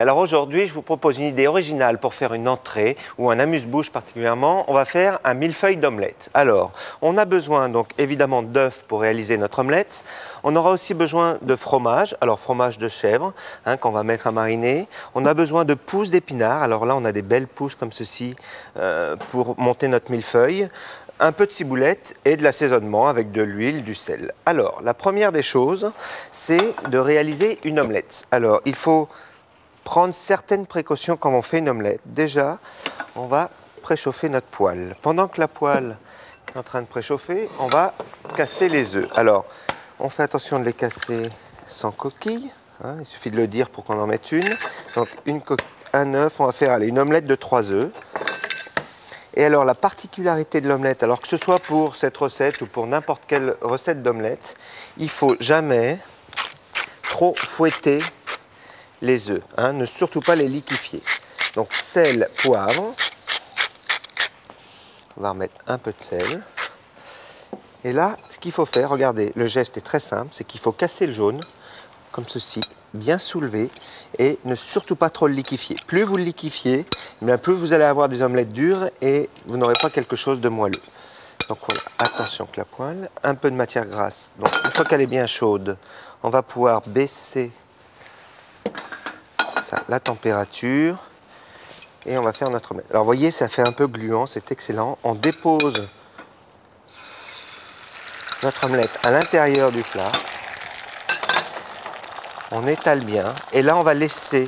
Alors aujourd'hui, je vous propose une idée originale pour faire une entrée ou un amuse-bouche particulièrement. On va faire un millefeuille d'omelette. Alors, on a besoin donc évidemment d'œufs pour réaliser notre omelette. On aura aussi besoin de fromage, alors fromage de chèvre qu'on va mettre à mariner. On a besoin de pousses d'épinards. Alors là, on a des belles pousses comme ceci pour monter notre millefeuille. Un peu de ciboulette et de l'assaisonnement avec de l'huile, du sel. Alors, la première des choses, c'est de réaliser une omelette. Alors, il faut prendre certaines précautions quand on fait une omelette. Déjà, on va préchauffer notre poêle. Pendant que la poêle est en train de préchauffer, on va casser les œufs. Alors, on fait attention de les casser sans coquille. Il suffit de le dire pour qu'on en mette une. Donc, un œuf, on va faire une omelette de 3 œufs. Et alors, la particularité de l'omelette, alors que ce soit pour cette recette ou pour n'importe quelle recette d'omelette, il ne faut jamais trop fouetter les œufs, ne surtout pas les liquéfier. Donc sel, poivre, on va remettre un peu de sel. Et là, ce qu'il faut faire, regardez, le geste est très simple, c'est qu'il faut casser le jaune, comme ceci, bien soulever, et ne surtout pas trop le liquéfier. Plus vous le liquéfiez, plus vous allez avoir des omelettes dures et vous n'aurez pas quelque chose de moelleux. Donc voilà, attention que la poêle, un peu de matière grasse. Donc une fois qu'elle est bien chaude, on va pouvoir baisser la température et on va faire notre omelette. Alors vous voyez, ça fait un peu gluant, c'est excellent. On dépose notre omelette à l'intérieur du plat. On étale bien et là on va laisser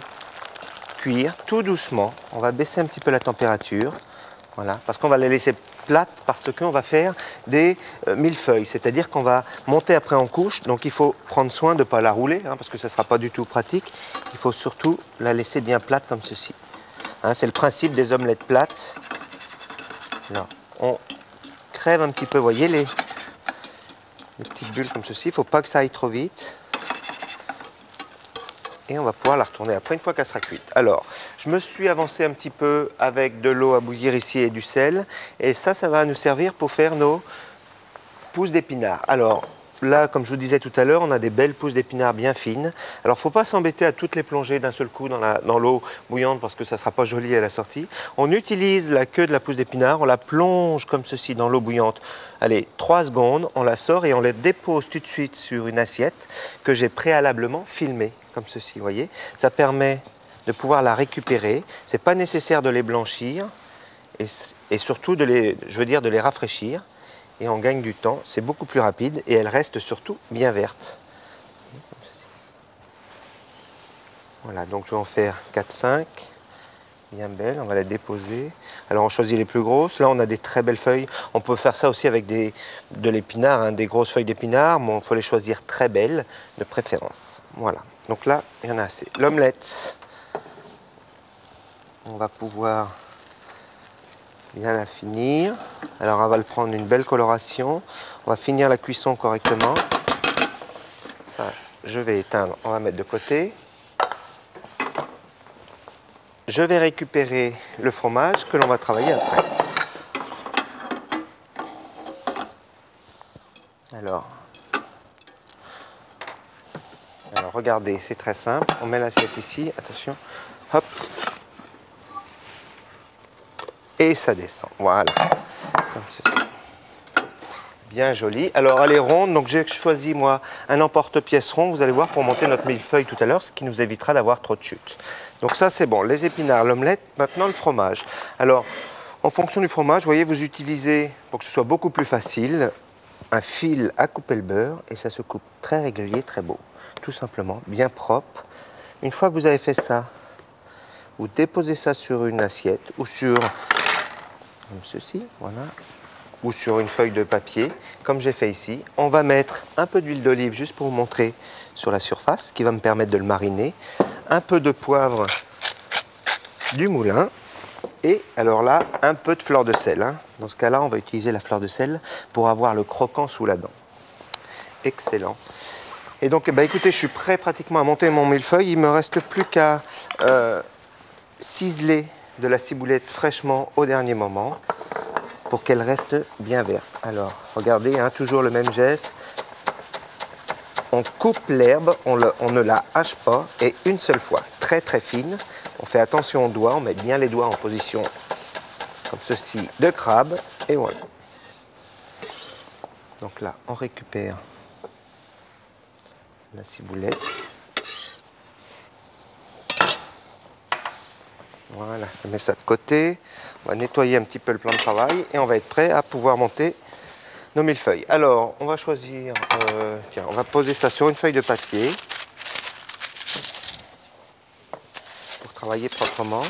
cuire tout doucement. On va baisser un petit peu la température, voilà, parce qu'on va la laisser plate parce qu'on va faire des millefeuilles, c'est-à-dire qu'on va monter après en couche, donc il faut prendre soin de ne pas la rouler, parce que ça ne sera pas du tout pratique. Il faut surtout la laisser bien plate comme ceci. C'est le principe des omelettes plates. Là, on crève un petit peu, vous voyez les petites bulles comme ceci, il ne faut pas que ça aille trop vite. Et on va pouvoir la retourner après une fois qu'elle sera cuite. Alors, je me suis avancé un petit peu avec de l'eau à bouillir ici et du sel. Et ça va nous servir pour faire nos pousses d'épinards. Alors, là, comme je vous disais tout à l'heure, on a des belles pousses d'épinards bien fines. Alors, il ne faut pas s'embêter à toutes les plonger d'un seul coup dans l'eau bouillante parce que ça ne sera pas joli à la sortie. On utilise la queue de la pousse d'épinard, on la plonge comme ceci dans l'eau bouillante. Allez, 3 secondes, on la sort et on la dépose tout de suite sur une assiette que j'ai préalablement filmée. Comme ceci, vous voyez. Ça permet de pouvoir la récupérer. Ce n'est pas nécessaire de les blanchir et surtout de les rafraîchir. Et on gagne du temps. C'est beaucoup plus rapide et elles restent surtout bien vertes. Voilà, donc je vais en faire 4-5. Bien belles, on va les déposer. Alors on choisit les plus grosses. Là on a des très belles feuilles. On peut faire ça aussi avec de l'épinard, des grosses feuilles d'épinard, mais il faut les choisir très belles de préférence. Voilà, donc là il y en a assez. L'omelette, on va pouvoir bien la finir. Alors on va le prendre une belle coloration. On va finir la cuisson correctement. Ça, je vais éteindre, on va mettre de côté. Je vais récupérer le fromage que l'on va travailler après. Alors regardez, c'est très simple. On met l'assiette ici, attention, hop. Et ça descend, voilà. Comme ceci. Bien joli. Alors elle est ronde, donc j'ai choisi moi un emporte-pièce rond, vous allez voir, pour monter notre millefeuille tout à l'heure, ce qui nous évitera d'avoir trop de chutes. Donc ça c'est bon, les épinards, l'omelette, maintenant le fromage. Alors en fonction du fromage, vous voyez, vous utilisez, pour que ce soit beaucoup plus facile, un fil à couper le beurre et ça se coupe très régulier, très beau. Tout simplement, bien propre. Une fois que vous avez fait ça, vous déposez ça sur une assiette ou sur, comme ceci, voilà, ou sur une feuille de papier, comme j'ai fait ici. On va mettre un peu d'huile d'olive juste pour vous montrer sur la surface, qui va me permettre de le mariner. Un peu de poivre du moulin. Et alors là, un peu de fleur de sel. Dans ce cas-là, on va utiliser la fleur de sel pour avoir le croquant sous la dent. Excellent. Et donc, écoutez, je suis prêt pratiquement à monter mon millefeuille. Il ne me reste plus qu'à ciseler de la ciboulette fraîchement au dernier moment pour qu'elle reste bien verte. Alors, regardez, toujours le même geste. On coupe l'herbe, on ne la hache pas et une seule fois. très très fine. On fait attention aux doigts, on met bien les doigts en position comme ceci de crabe, et voilà. Donc là, on récupère la ciboulette. Voilà, je mets ça de côté. On va nettoyer un petit peu le plan de travail et on va être prêt à pouvoir monter nos millefeuilles. Alors, on va choisir, tiens, on va poser ça sur une feuille de papier pour travailler proprement.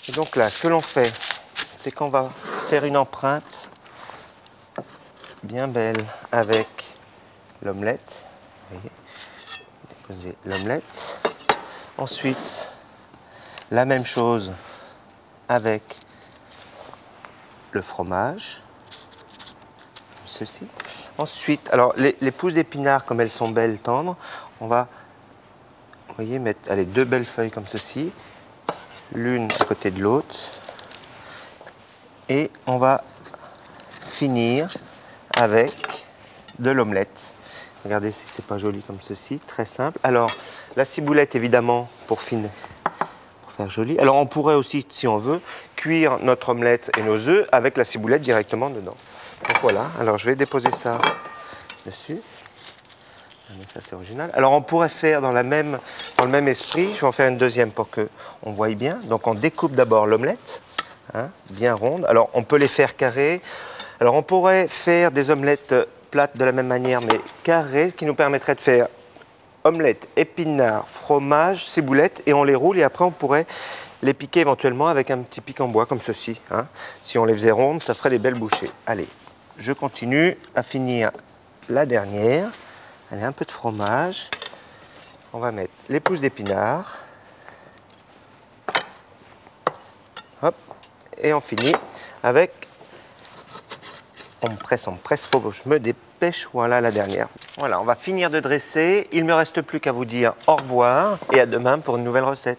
Et donc là, ce que l'on fait, c'est qu'on va faire une empreinte bien belle avec l'omelette. Vous voyez, déposer l'omelette. Ensuite, la même chose avec le fromage, comme ceci. Ensuite, alors les pousses d'épinards, comme elles sont belles, tendres, on va, vous voyez, mettre allez, 2 belles feuilles comme ceci, l'une à côté de l'autre, et on va finir avec de l'omelette. Regardez si c'est pas joli comme ceci, très simple. Alors, la ciboulette, évidemment, pour finir, pour faire joli. Alors, on pourrait aussi, si on veut, cuire notre omelette et nos œufs avec la ciboulette directement dedans. Donc voilà, alors je vais déposer ça dessus. Ça, c'est original. Alors, on pourrait faire dans le même esprit, je vais en faire une deuxième pour qu'on voie bien. Donc, on découpe d'abord l'omelette, hein, bien ronde. Alors, on peut les faire carrées. Alors, on pourrait faire des omelettes plates de la même manière, mais carrées, ce qui nous permettrait de faire omelette, épinards, fromage, ciboulette, et on les roule, et après, on pourrait les piquer éventuellement avec un petit pic en bois, comme ceci. Hein. Si on les faisait rondes, ça ferait des belles bouchées. Allez, je continue à finir la dernière. Allez, un peu de fromage. On va mettre les pousses d'épinards. Hop, et on finit avec... On presse, faut que je me dépêche. Voilà la dernière. Voilà, on va finir de dresser. Il ne me reste plus qu'à vous dire au revoir et à demain pour une nouvelle recette.